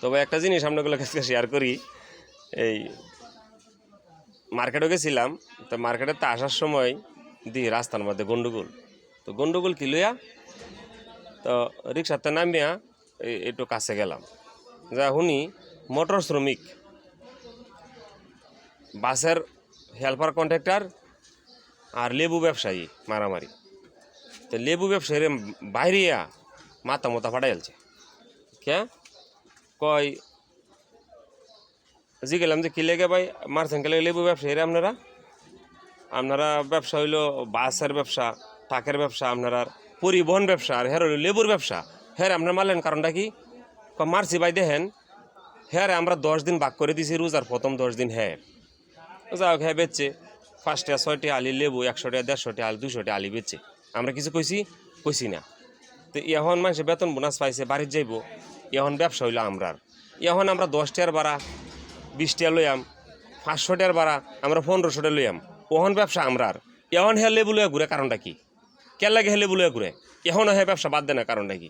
তবে একটা জিনিস আপনাগুলো কাছে শেয়ার করি। এই মার্কেটে গেছিলাম, তো মার্কেটে তো আসার সময় দিই রাস্তার মধ্যে গন্ডগোল। তো গন্ডগোল কি লইয়া, তো রিক্সাতে নামিয়া একটু কাছে গেলাম, যা শুনি মোটর শ্রমিক বাসের হেল্পার কন্ট্রাক্টর আর লেবু ব্যবসায়ী মারামারি। তো লেবু ব্যবসায়ী বাইরিয়া মাথা মোতা ফাটাইলছে। কে কয়, জি গেলাম যে কি লেগে ভাই মারছেন, কে লেবু ব্যবসায়ীরা আপনারা? আপনারা ব্যবসা হইলো বাসের ব্যবসা, ট্রাকের ব্যবসা, আপনারা পরিবহন ব্যবসা, আর হ্যাঁ হইলো লেবুর ব্যবসা। হ্যাঁ আপনার মারলেন কারণটা কি? মারছি ভাই দেখেন, হ্যাঁ আমরা 10 দিন ভাগ করে দিছি, রোজার প্রথম 10 দিন হ্যাঁ যাই হোক হ্যাঁ বেচছে 5টা 6টা আলি লেবু, 100 টাকা 150 টাকা আলি, 200 টাকা আলি বেচছে। আমরা কিছু কইছি না। তো এখন মানুষের বেতন বোনাস পাইছে, বাড়ির যাইব, এখন ব্যবসা হইলো আমরার। এখন আমরা 10 টাকার ভাড়া 20 টাকা লইয়াম, 500 টাকার ভাড়া আমরা 1500 টাকা লইয়াম, ওহন ব্যবসা আমরার। এখন হ্যাঁ লেবু লইয়া ঘুরে কারণটা কি? কে লাগে হ্যাঁ লেবু লইয়া ঘুরে? এখনও হ্যাঁ ব্যবসা বাদ দেয় না, কারণটা কি?